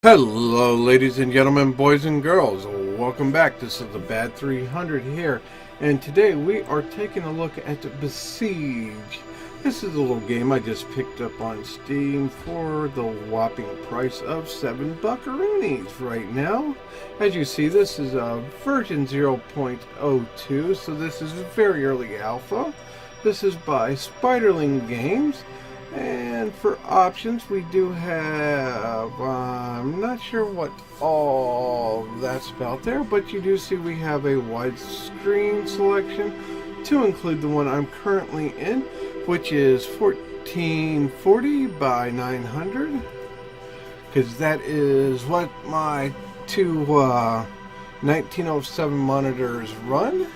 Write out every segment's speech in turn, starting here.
Hello ladies and gentlemen, boys and girls, welcome back. This is the Bad 300 here, and today we are taking a look at Besiege. This is a little game I just picked up on Steam for the whopping price of 7 buckaroonies right now. As you see, this is a version 0.02, so this is very early alpha. This is by Spiderling Games. And for options, we do have, I'm not sure what all that's about there, but you do see we have a widescreen selection to include the one I'm currently in, which is 1440 by 900, because that is what my two 1907 monitors run.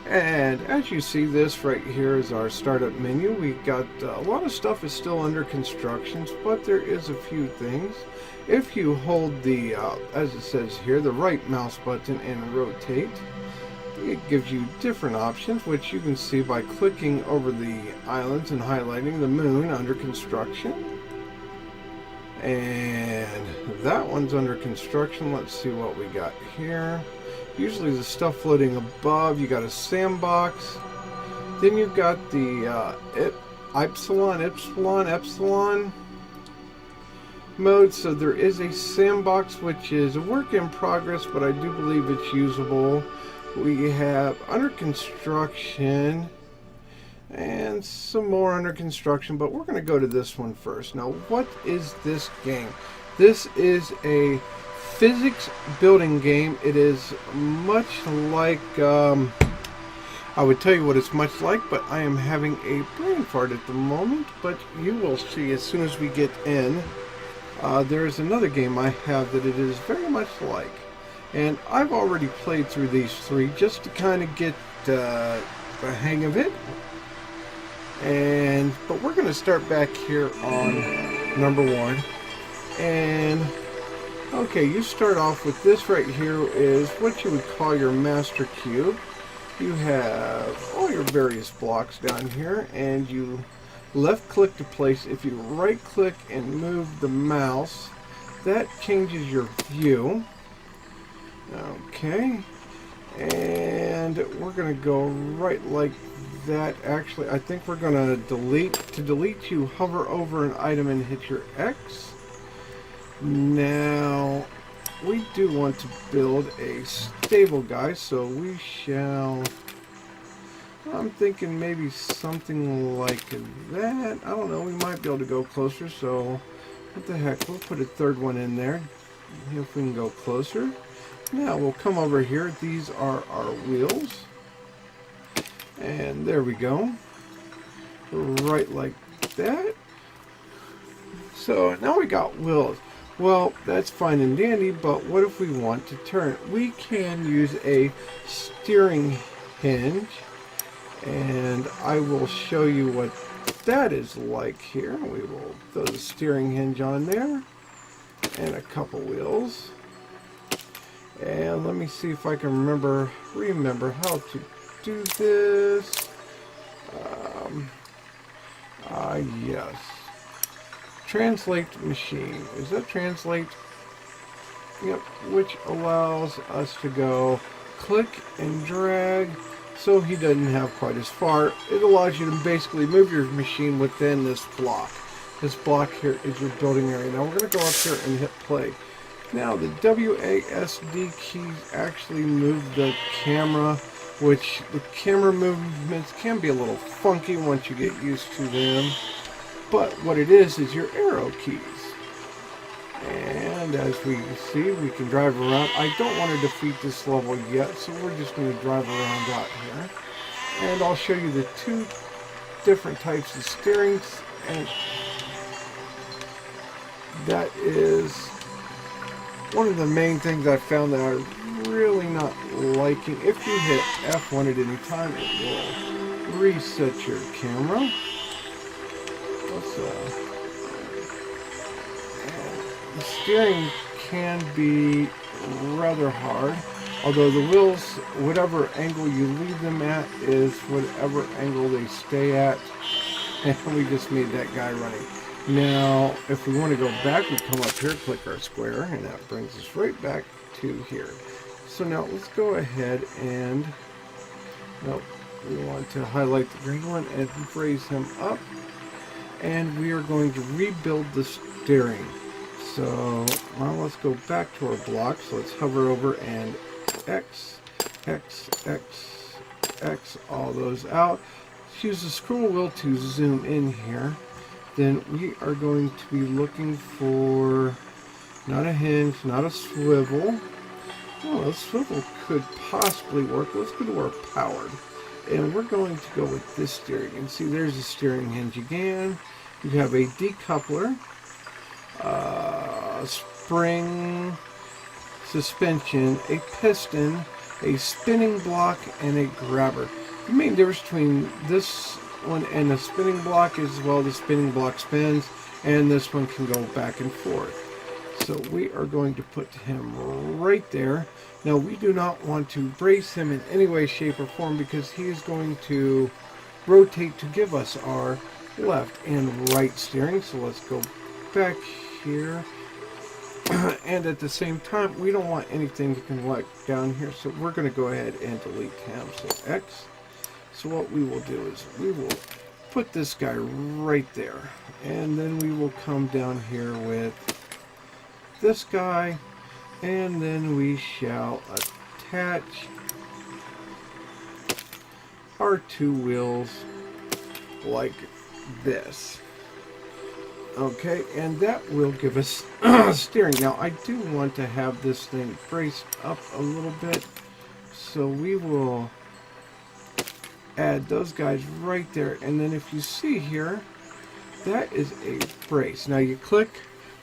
And as you see, this right here is our startup menu. We got a lot of stuff is still under construction, but there is a few things. If you hold the, as it says here, the right mouse button and rotate, it gives you different options, which you can see by clicking over the islands and highlighting the moon under construction. And that one's under construction. Let's see what we got here. Usually the stuff floating above, you got a sandbox. Then you've got the epsilon mode. So there is a sandbox, which is a work in progress, but I do believe it's usable. We have under construction and some more under construction, but we're going to go to this one first. Now, what is this game? This is a physics building game. It is much like, I would tell you what it's much like, but I am having a brain fart at the moment, but you will see as soon as we get in. There is another game I have that it is very much like, and I've already played through these three just to kind of get the hang of it. But we're going to start back here on number one. And okay, you start off with this right here is what you would call your master cube. You have all your various blocks down here, and you left click to place. If you right click and move the mouse, that changes your view. Okay, and we're going to go right like that. Actually, I think we're going to delete. To delete, you hover over an item and hit your X. Now, we do want to build a stable guy, so we shall, I'm thinking maybe something like that. I don't know, we might be able to go closer, so what the heck, we'll put a third one in there, if we can go closer. Now, we'll come over here. These are our wheels, and there we go, right like that. So, now we got wheels. Well, that's fine and dandy, but what if we want to turn? We can use a steering hinge, and I will show you what that is like here. We will throw the steering hinge on there, and a couple wheels. And let me see if I can remember how to do this. Yes. Translate machine. Is that translate? Yep, which allows us to go click and drag, so he doesn't have quite as far. It allows you to basically move your machine within this block. This block here is your building area. Now we're going to go up here and hit play. Now the WASD keys actually move the camera, which the camera movements can be a little funky once you get used to them. But what it is your arrow keys. And as we see, we can drive around. I don't want to defeat this level yet, so we're just going to drive around out here. And I'll show you the two different types of steerings. And that is one of the main things I found that I'm really not liking. If you hit F1 at any time, it will reset your camera. The steering can be rather hard, although the wheels, whatever angle you leave them at, is whatever angle they stay at. And we just made that guy running. Now, if we want to go back, we come up here, click our square, and that brings us right back to here. So now let's go ahead and, nope, we want to highlight the green one and raise him up. And we are going to rebuild the steering. So now let's go back to our blocks. Let's hover over and X, X, X, X, all those out. Let's use the scroll wheel to zoom in here. Then we are going to be looking for not a hinge, not a swivel. Oh, a swivel could possibly work. Let's go to our powered. And we're going to go with this steering. And see, there's the steering hinge again. You have a decoupler, spring, suspension, a piston, a spinning block, and a grabber. The main difference between this one and a spinning block is, well, the spinning block spins, and this one can go back and forth. So we are going to put him right there. Now, we do not want to brace him in any way, shape, or form because he is going to rotate to give us our left and right steering. So let's go back here. And at the same time, we don't want anything to collect down here. So we're going to go ahead and delete him. So X. So what we will do is we will put this guy right there. And then we will come down here with this guy. And then we shall attach our two wheels like this. Okay, and that will give us steering. Now, I do want to have this thing braced up a little bit. So we will add those guys right there. And then if you see here, that is a brace. Now you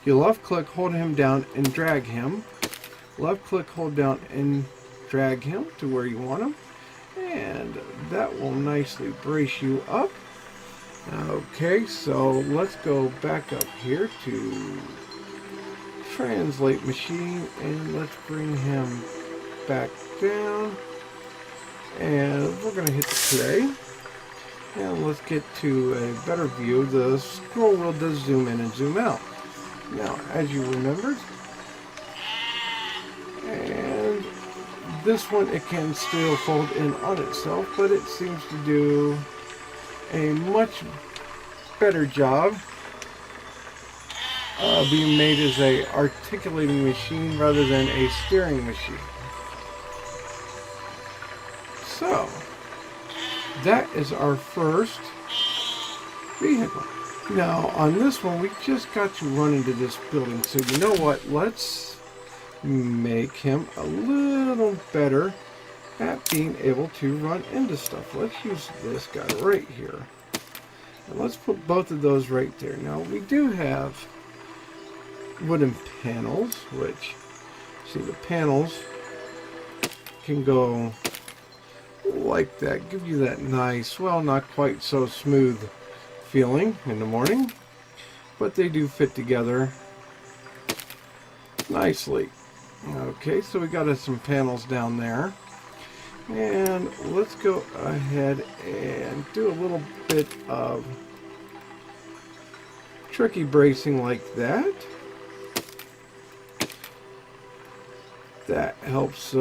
left click, hold him down and drag him. Left click, hold down and drag him to where you want him. And that will nicely brace you up. Okay, so let's go back up here to translate machine and let's bring him back down. And we're going to hit play. And let's get to a better view. The scroll wheel does zoom in and zoom out. Now, as you remembered, and this one, it can still fold in on itself, but it seems to do a much better job being made as a articulating machine rather than a steering machine. So that is our first vehicle. Now on this one, we just got to run into this building, so you know what, let's make him a little better at being able to run into stuff. Let's use this guy right here. And let's put both of those right there. Now we do have wooden panels, which, see, the panels can go like that, give you that nice, well, not quite so smooth feeling in the morning, but they do fit together nicely. Okay, so we got us some panels down there. And let's go ahead and do a little bit of tricky bracing like that. That helps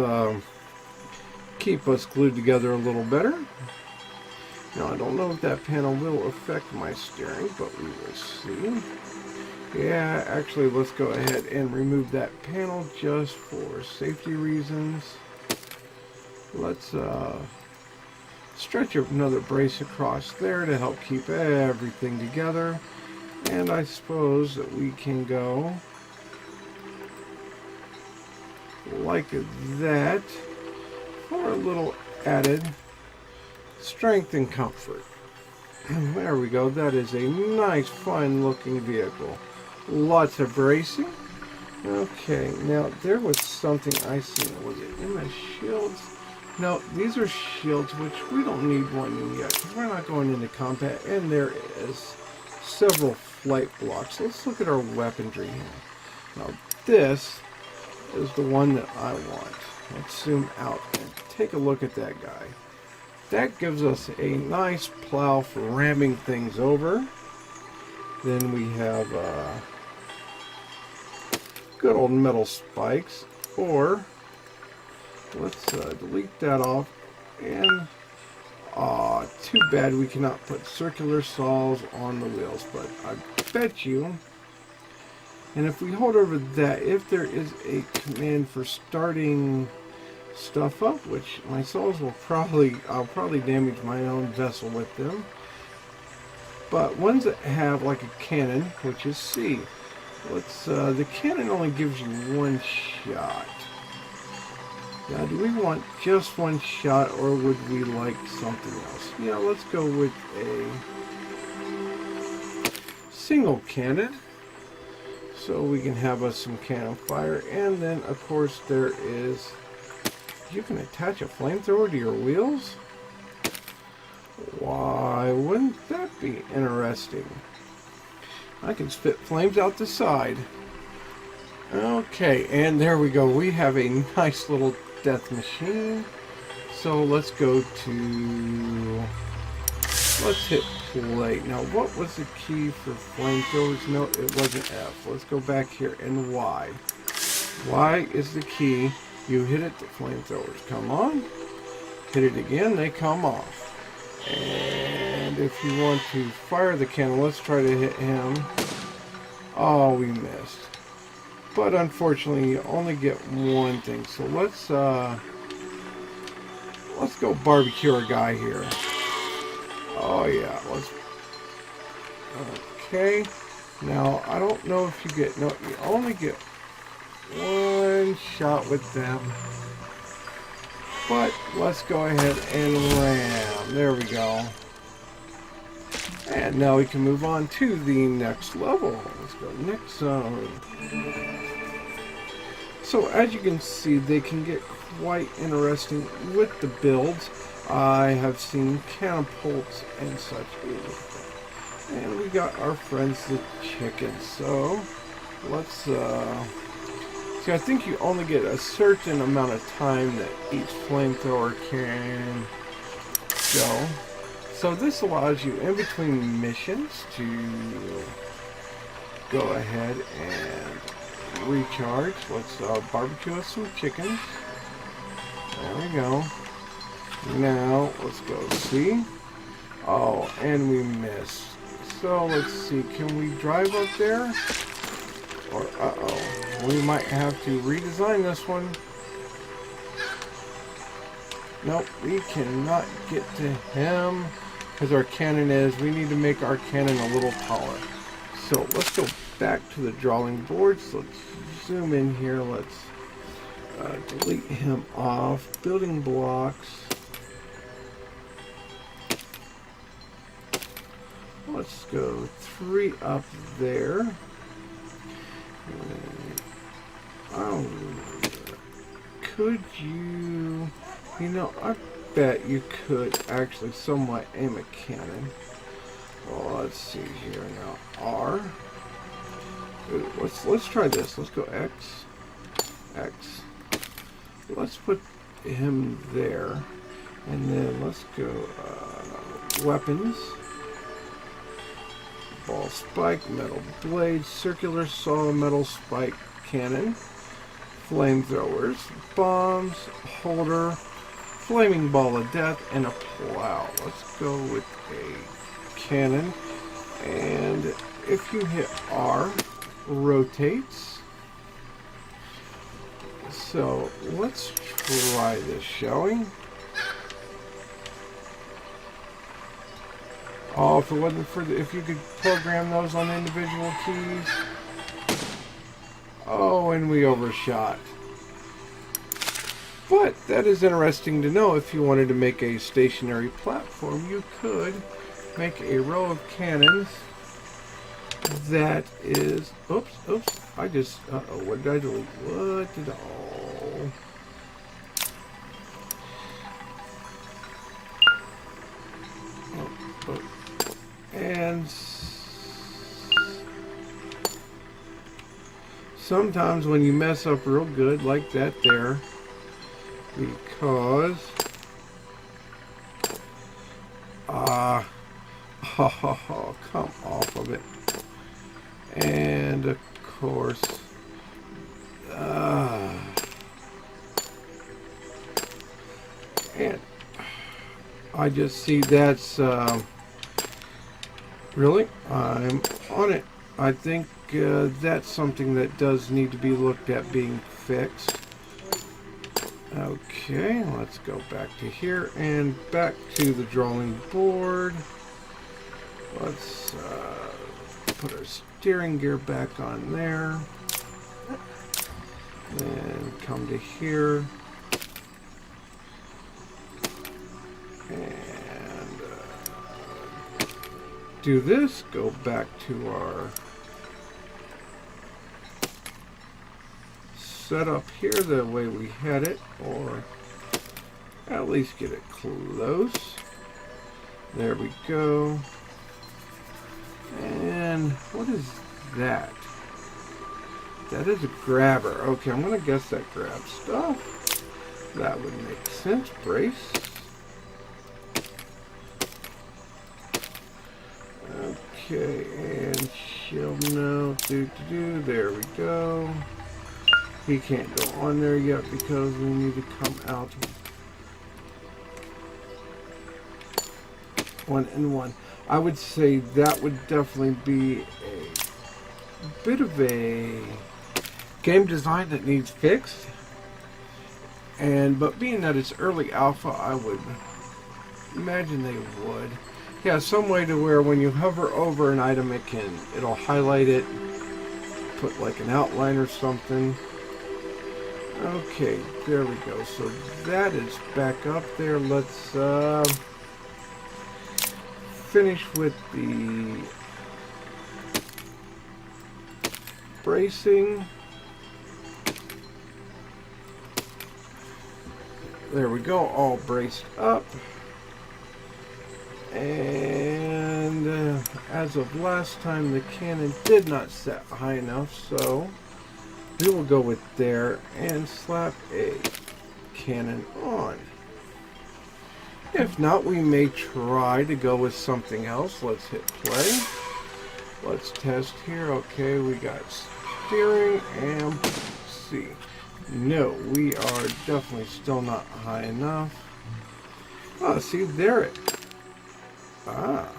keep us glued together a little better. Now, I don't know if that panel will affect my steering, but we will see. Yeah, actually, let's go ahead and remove that panel just for safety reasons. Let's stretch another brace across there to help keep everything together. And I suppose that we can go like that for a little added strength and comfort. There we go. That is a nice, fine looking vehicle. Lots of bracing. Okay, now there was something I seen. Was it in the shields? No, these are shields, which we don't need one yet because we're not going into combat, and there is several flight blocks. Let's look at our weaponry here. Now this is the one that I want. Let's zoom out and take a look at that guy. That gives us a nice plow for ramming things over. Then we have good old metal spikes. Or let's delete that off. And too bad we cannot put circular saws on the wheels. But I bet you, and if we hold over that, if there is a command for starting stuff up, which my saws will I'll probably damage my own vessel with them. But ones that have like a cannon, which is C. The cannon only gives you one shot. Now, do we want just one shot, or would we like something else? Yeah, let's go with a single cannon, so we can have us some cannon fire. And then, of course, there is, you can attach a flamethrower to your wheels. Why wouldn't that be interesting? I can spit flames out the side. Okay, and there we go. We have a nice little death machine. So let's go to, let's hit play. Now, what was the key for flamethrowers? No, it wasn't F. Let's go back here and Y. Y is the key. You hit it, the flamethrowers come on. Hit it again, they come off. And if you want to fire the cannon, let's try to hit him. Oh, we missed. But unfortunately, you only get one thing. So let's go barbecue our guy here. Oh yeah, okay. Now I don't know if you get, no, you only get one shot with them. But let's go ahead and ram. There we go. And now we can move on to the next level. Let's go next zone. So as you can see, they can get quite interesting with the builds. I have seen catapults and such. And we got our friends the chickens. So let's see, I think you only get a certain amount of time that each flamethrower can go. So this allows you in between missions to go ahead and recharge. Let's barbecue us some chickens. There we go. Now let's go see. Oh, and we missed. So let's see, can we drive up there? Or we might have to redesign this one. Nope, we cannot get to him because our cannon is, we need to make our cannon a little taller. So let's go back to the drawing boards. Let's zoom in here. Let's delete him off. Building blocks. Let's go 3 up there. Oh, could you, I bet you could actually somewhat aim a cannon. Well, let's see here now. R. Ooh, let's try this. Let's go X. X. Let's put him there, and then let's go weapons. Ball spike, metal blade, circular saw, metal spike cannon, flamethrowers, bombs, holder, flaming ball of death, and a plow. Let's go with a cannon, and if you hit R, rotates. So let's try this, shall we? Oh, if it wasn't for if you could program those on individual keys. Oh, and we overshot. But that is interesting to know. If you wanted to make a stationary platform, you could make a row of cannons that is, oops, I just, what did I delete? What did, and sometimes when you mess up real good like that there, because come off of it. And of course, and I just see that's really, I'm on it. I think that's something that does need to be looked at being fixed. Okay, let's go back to here and back to the drawing board. Let's put our steering gear back on there. And come to here. And do this. Go back to our setup here the way we had it, or at least get it close. There we go. And what is that? That is a grabber. Okay, I'm gonna guess that grabs stuff. That would make sense. Brace. Okay, and she'll know. There we go. He can't go on there yet because we need to come out 1 and 1. I would say that would definitely be a bit of a game design that needs fixed. But being that it's early alpha, I would imagine they would. Yeah, some way to where when you hover over an item, it'll highlight it, put like an outline or something. Okay, there we go. So that is back up there. Let's finish with the bracing. There we go, all braced up. And as of last time, the cannon did not set high enough, so we will go with there and slap a cannon on. If not, we may try to go with something else. Let's hit play. Let's test here. Okay, we got steering and see. No, we are definitely still not high enough. Oh, see, there it. Ah.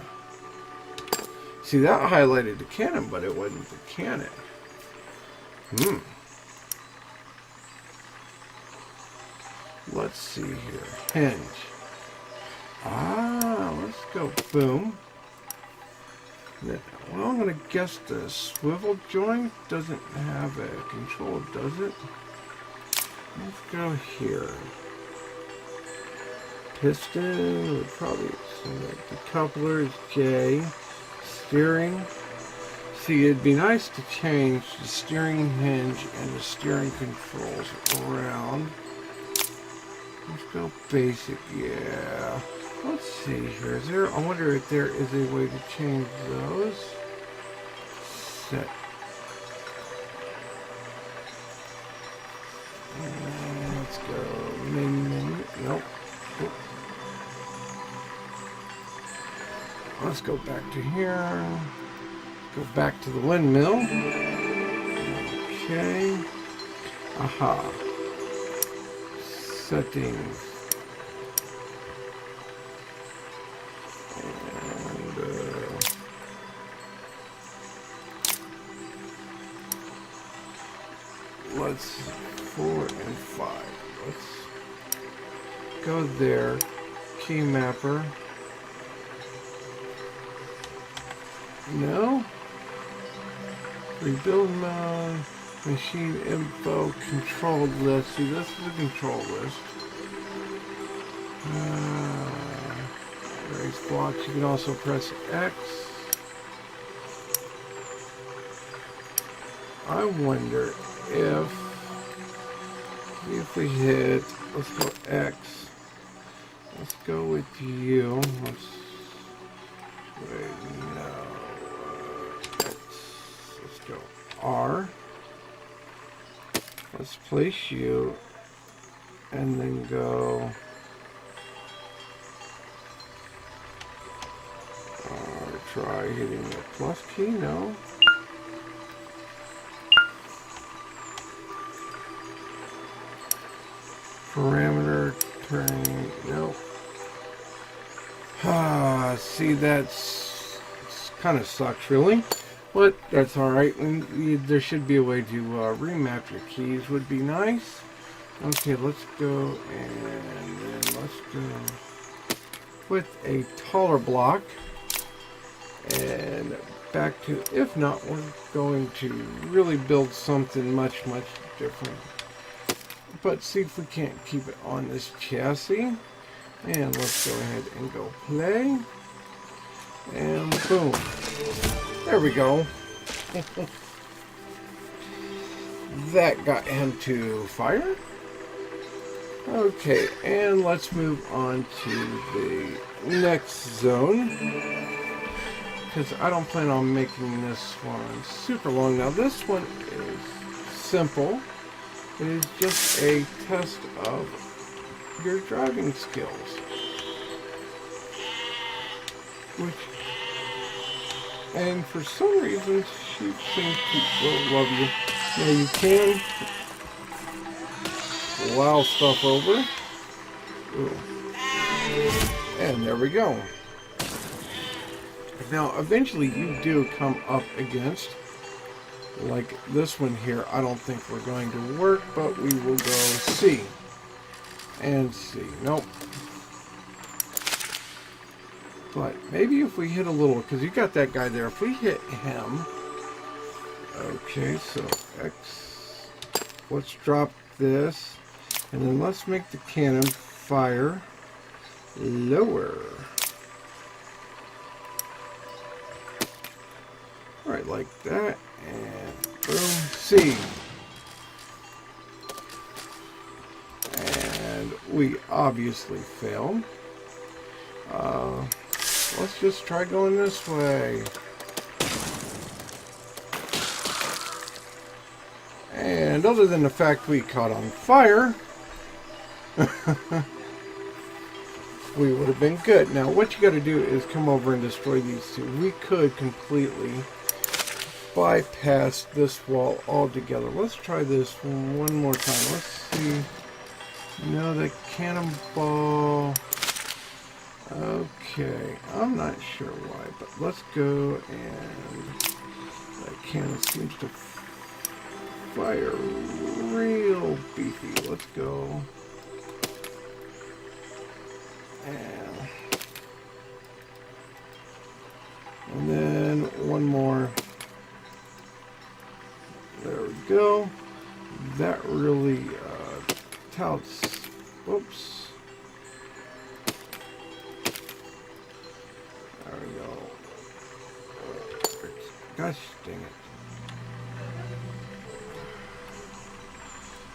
See, that highlighted the cannon, but it wasn't the cannon. Let's see here. Hinge. Ah, let's go. Boom. Well, I'm going to guess the swivel joint doesn't have a control, does it? Let's go here. Piston would probably select the coupler is J. Steering. See, it'd be nice to change the steering hinge and the steering controls around. Let's go basic, yeah. Let's see here. Is there? I wonder if there is a way to change those. Set. And let's go menu. Nope. Oop. Let's go back to here. Go back to the windmill. Okay. Aha. Settings. Let's 4 and 5. Let's go there. Key mapper. No. Rebuild mode. Machine info. Control list. See, this is a control list. Erase blocks. You can also press X. I wonder if we hit, let's go X, let's go with you, X, let's go R, let's place you, and then go R, try hitting the plus key, no, Parameter turning, nope. See, that's kind of sucks, really. But that's alright. There should be a way to remap your keys, would be nice. Okay, let's go and then let's go with a taller block. And back to, if not, we're going to really build something much different. But see if we can't keep it on this chassis. And let's go ahead and go play. And boom. There we go. That got him to fire. Okay, and let's move on to the next zone. Because I don't plan on making this one super long. Now this one is simple. It is just a test of your driving skills. And for some reason, she seems to love you. Now you can plow stuff over. Ooh. And there we go. Now, eventually you do come up against, like this one here. I don't think we're going to work, but we will go C. And C. Nope. But maybe if we hit a little, because you got that guy there. If we hit him, okay, so X, let's drop this, and then let's make the cannon fire lower. Right, like that, and boom, C. And we obviously failed. Let's just try going this way. And other than the fact we caught on fire, we would have been good. Now what you got to do is come over and destroy these two. We could completely bypass this wall altogether. Let's try this one more time. Let's see. No, the cannonball. Okay, I'm not sure why, but let's go, and that cannon seems to fire real beefy. Let's go. And then one more. There we go. That really touts. Whoops. There we go. Gosh dang it.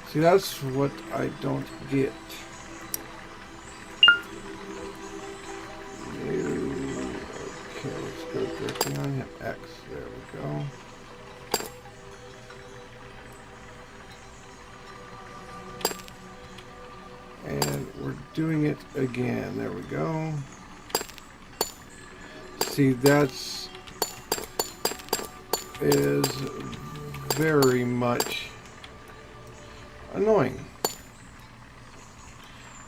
See, that's what I don't get. Okay, let's go directly on him. X. There we go. And we're doing it again. There we go. See, that's is very much annoying.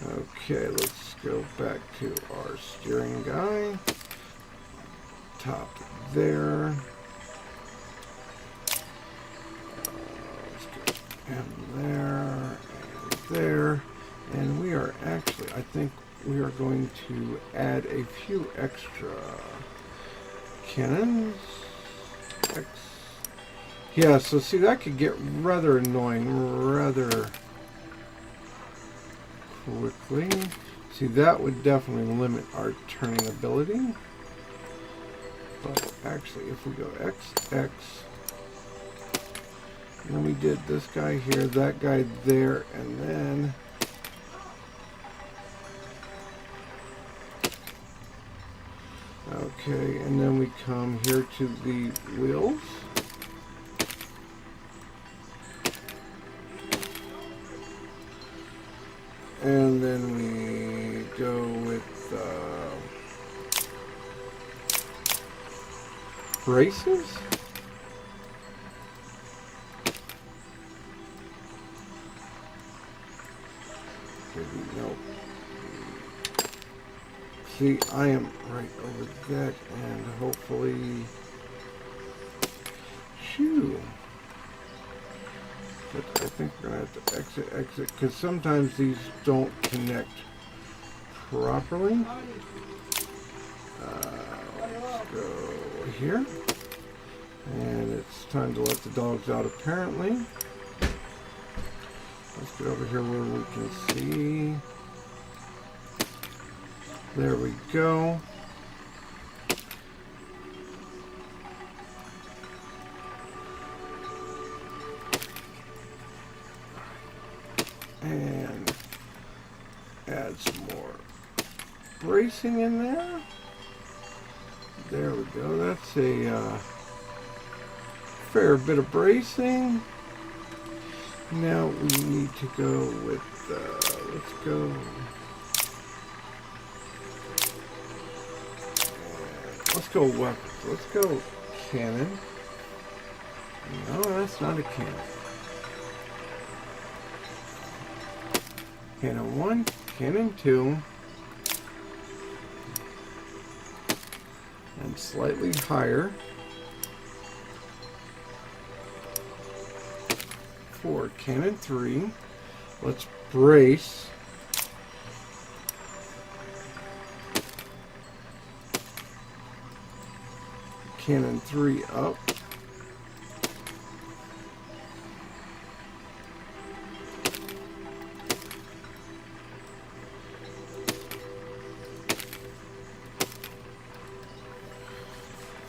Okay, let's go back to our steering guy. Top there. Let's get him there and there. And we are actually, I think we are going to add a few extra cannons. X. Yeah, so see, that could get rather annoying rather quickly. See, that would definitely limit our turning ability. But actually, if we go X, X, and then we did this guy here, that guy there, and then okay, and then we come here to the wheels. And then we go with braces. Maybe no. See, I am right over that, and hopefully, shoo. But I think we're gonna have to exit, because sometimes these don't connect properly. Let's go here, and it's time to let the dogs out. Apparently, let's get over here where we can see. There we go. And add some more bracing in there. There we go. That's a fair bit of bracing. Now we need to go with, let's go. Let's go weapons. Let's go cannon. No, that's not a cannon. Cannon 1, cannon 2, and slightly higher for cannon 3. Let's brace. Cannon 3 up.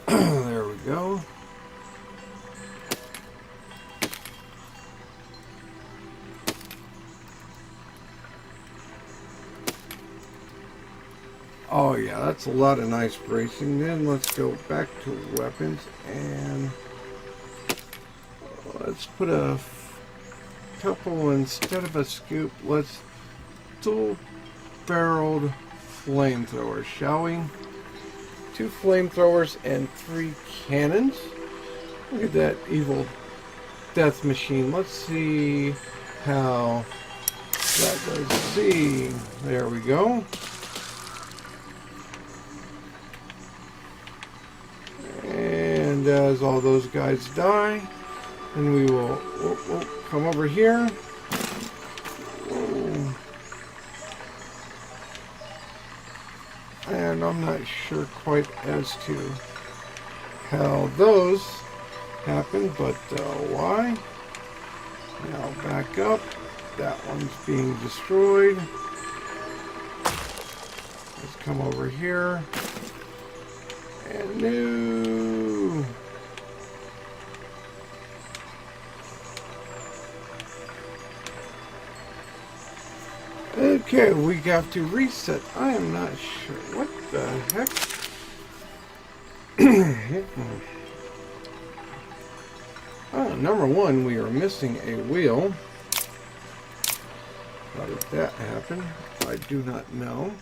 There we go. Oh yeah, that's a lot of nice bracing. Then let's go back to weapons and let's put a couple, instead of a scoop, let's dual-barreled flamethrowers, shall we? 2 flamethrowers and 3 cannons. Look at that evil death machine. Let's see how that goes. See, there we go. And as all those guys die, then we will come over here. Whoa. And I'm not sure quite as to how those happen, but why? Now back up. That one's being destroyed. Let's come over here. And no. Okay, we have to reset. I am not sure. What the heck? Oh, number one, we are missing a wheel. How did that happen? I do not know.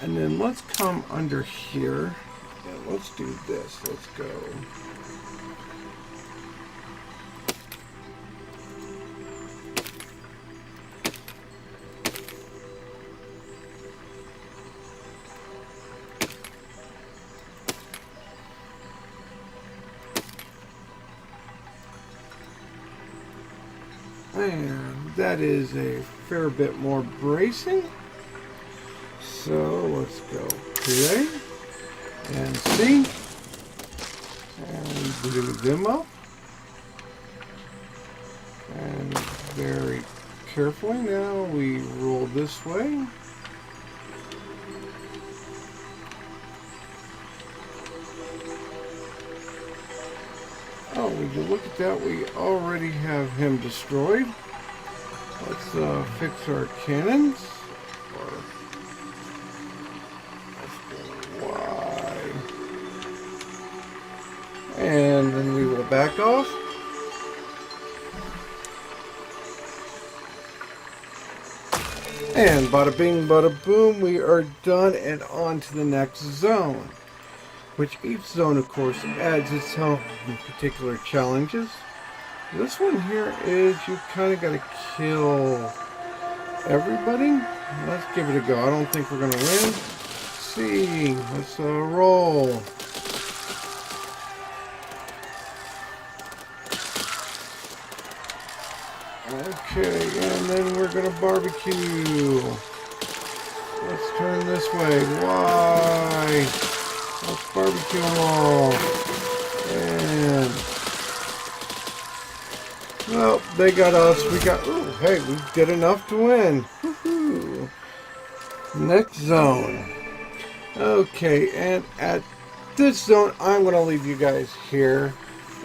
And then let's come under here and let's do this. Let's go. And that is a fair bit more bracing. So let's go play and see, and glue them up, and very carefully now we roll this way. Oh, would you look at that, we already have him destroyed. Let's fix our cannons. And then we will back off. And bada bing, bada boom, we are done and on to the next zone. Which each zone, of course, adds its own particular challenges. This one here is you kind of got to kill everybody. Let's give it a go. I don't think we're going to win. Let's see. Let's roll. Okay, and then we're going to barbecue. Let's turn this way. Why? Let's barbecue them all. And... well, they got us. We got... ooh, hey, we did enough to win. Woohoo. Next zone. Okay, and at this zone, I'm going to leave you guys here.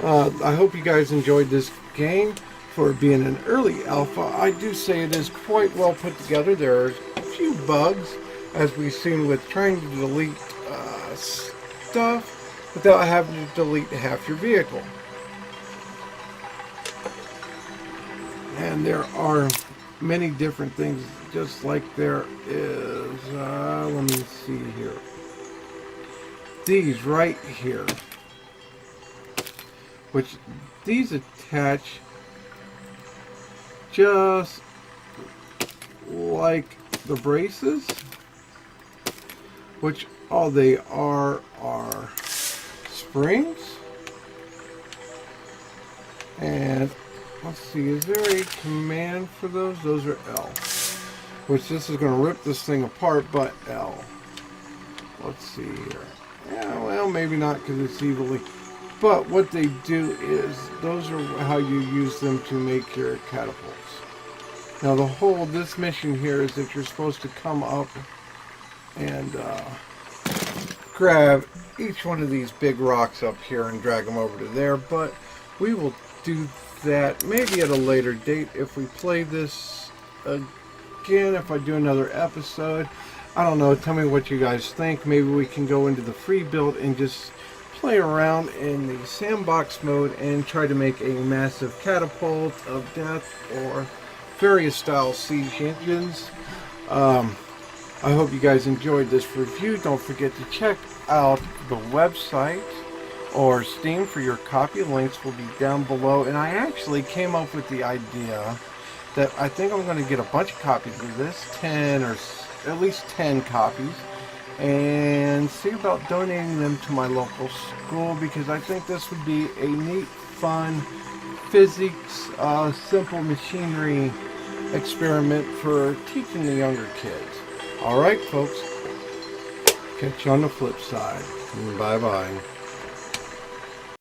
I hope you guys enjoyed this game. For being an early alpha, I do say it is quite well put together. There are a few bugs, as we've seen with trying to delete stuff without having to delete half your vehicle. And there are many different things, just like there is, let me see here. These right here, which these attach just like the braces, which all they are springs. And let's see, is there a command for those? Those are L, which this is going to rip this thing apart, but L. Let's see here. Yeah, well, maybe not because it's evilly. But what they do is, those are how you use them to make your catapults. Now the whole, this mission here is that you're supposed to come up and grab each one of these big rocks up here and drag them over to there. But we will do that maybe at a later date if we play this again, if I do another episode. I don't know, tell me what you guys think. Maybe we can go into the free build and just play around in the sandbox mode and try to make a massive catapult of death or various style siege engines. I hope you guys enjoyed this review. Don't forget to check out the website or Steam for your copy. Links will be down below. And I actually came up with the idea that I think I'm going to get a bunch of copies of this, 10 or at least 10 copies, and see about donating them to my local school, because I think this would be a neat, fun physics, simple machinery experiment for teaching the younger kids. Alright folks, catch you on the flip side. Bye bye.